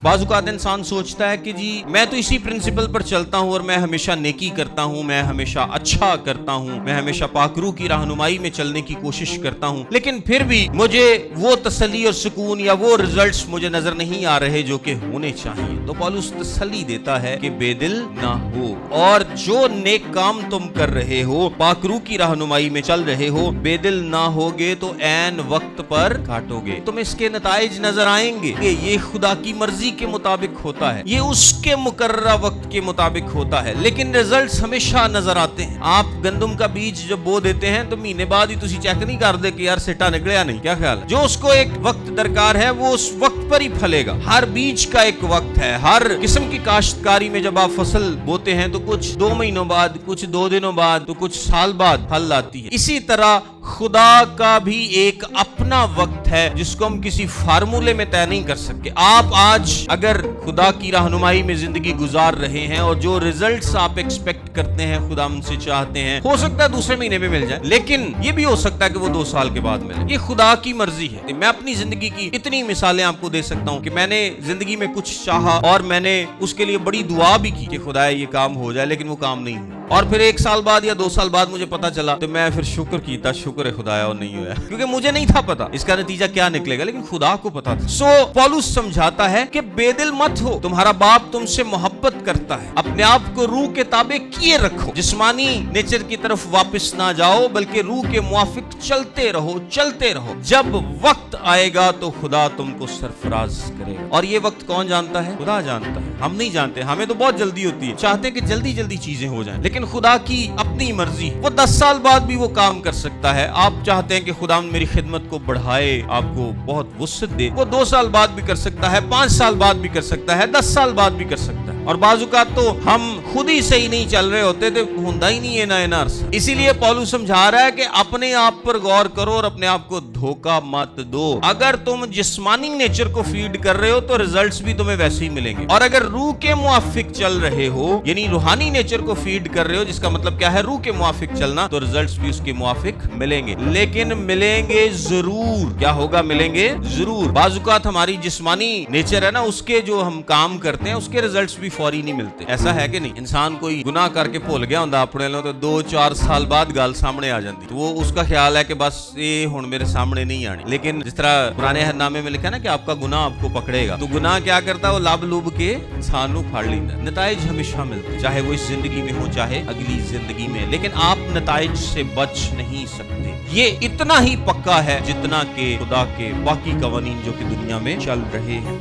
बाज़ औक़ात इंसान सोचता है कि जी मैं तो इसी प्रिंसिपल पर चलता हूँ और मैं हमेशा नेकी करता हूँ, मैं हमेशा अच्छा करता हूँ, मैं हमेशा पाकरू की रहनुमाई में चलने की कोशिश करता हूँ, लेकिन फिर भी मुझे वो तसल्ली और सुकून या वो रिजल्ट्स मुझे नजर नहीं आ रहे जो कि होने चाहिए। तो पौलुस तसल्ली देता है कि बेदिल ना हो, और जो नेक काम तुम कर रहे हो, पाकरू की रहनुमाई में चल रहे हो, बेदिल ना होगे तो ऐन वक्त पर काटोगे। तुम्हें इसके नताइज नजर आएंगे कि ये खुदा की मर्जी के मुताबिक होता है, ये उसके मुकर्ररा वक्त के मुताबिक होता है, लेकिन रिजल्ट्स हमेशा नजर आते हैं। आप गंदम का बीज जब बो देते हैं तो महीने बाद ही तुसी चेक नहीं कर दे कि यार सिट्टा निकलिया नहीं, क्या ख्याल है? जो उसको एक वक्त दरकार है वो उस वक्त पर ही फलेगा। हर बीज का एक वक्त है। हर किस्म की काश्तकारी में जब आप फसल बोते हैं तो कुछ 2 महीनों बाद, कुछ 2 दिनों बाद, तो कुछ साल बाद फल आती है। इसी तरह खुदा का भी एक अपना वक्त है जिसको हम किसी फार्मूले में तय नहीं कर सकते। आप आज अगर खुदा की रहनुमाई में जिंदगी गुजार रहे हैं और जो रिजल्ट्स आप एक्सपेक्ट करते हैं, खुदा उनसे चाहते हैं, हो सकता है दूसरे महीने में मिल जाए, लेकिन ये भी हो सकता है कि वो 2 साल के बाद मिले। ये खुदा की मर्जी है। मैं अपनी जिंदगी की इतनी मिसालें आपको दे सकता हूँ कि मैंने जिंदगी में कुछ चाहा और मैंने उसके लिए बड़ी दुआ भी की कि खुदा ये काम हो जाए, लेकिन वो काम नहीं हुआ। और फिर 1 साल बाद या 2 साल बाद मुझे पता चला तो मैं फिर शुक्र कीता, शुक्र है खुदाया और नहीं हुआ, क्योंकि मुझे नहीं था पता इसका नतीजा क्या निकलेगा, लेकिन खुदा को पता था। सो पौलुस समझाता है कि बेदिल मत हो, तुम्हारा बाप तुमसे मोहब्बत करता है, अपने आप को रूह के ताबे किए रखो, जिस्मानी नेचर की तरफ वापस ना जाओ, बल्कि रूह के मुआफिक चलते रहो, चलते रहो। जब वक्त आएगा तो खुदा तुमको सरफराज करेगा, और ये वक्त कौन जानता है? खुदा जानता है, हम नहीं जानते। हमें तो बहुत जल्दी होती है, चाहते हैं कि जल्दी जल्दी चीजें हो जाएं, लेकिन खुदा की अपनी मर्जी, वो 10 साल बाद भी वो काम कर सकता है। आप चाहते हैं कि खुदा मेरी खिदमत को बढ़ाए, आपको बहुत वुसअत दे, वो 2 साल बाद भी कर सकता है, 5 साल बाद भी कर सकता है, 10 साल बाद भी कर सकता है। और बाज़ औक़ात तो हम खुद ही सही नहीं चल रहे होते तो होता ही नहीं है ना। इसीलिए पौलुस समझा रहा है कि अपने आप पर गौर करो और अपने आप को धोखा मत दो। अगर तुम जिस्मानी नेचर को फीड कर रहे हो तो रिजल्ट्स भी तुम्हें वैसे ही मिलेंगे, और अगर रूह के मुआफिक चल रहे हो, यानी रूहानी नेचर को फीड कर रहे हो, जिसका मतलब क्या है? रूह के मुआफिक चलना, तो रिजल्ट्स भी उसके मुआफिक मिलेंगे। लेकिन मिलेंगे जरूर। क्या होगा? मिलेंगे जरूर। बाज़ औक़ात हमारी जिस्मानी नेचर है ना, उसके जो हम काम करते हैं उसके रिजल्ट्स भी फौरी नहीं मिलते। ऐसा है कि नहीं? इंसान कोई गुनाह करके भूल गया होंदा अपने लो, तो 2-4 साल बाद गल सामने आ जाती, तो वो उसका ख्याल है कि बस ये हुण मेरे सामने नहीं आनी। लेकिन जिस तरह पुराने अहदनामे में लिखा है ना कि आपका गुनाह आपको पकड़ेगा, तो गुनाह क्या करता है? वो लब लुब के इंसान को फाड़ लेता। नताइज हमेशा मिलते, चाहे वो इस जिंदगी में हो चाहे अगली जिंदगी में, लेकिन आप नताइज से बच नहीं सकते। ये इतना ही पक्का है जितना कि खुदा के बाकी कवानीन जो कि दुनिया में चल रहे हैं।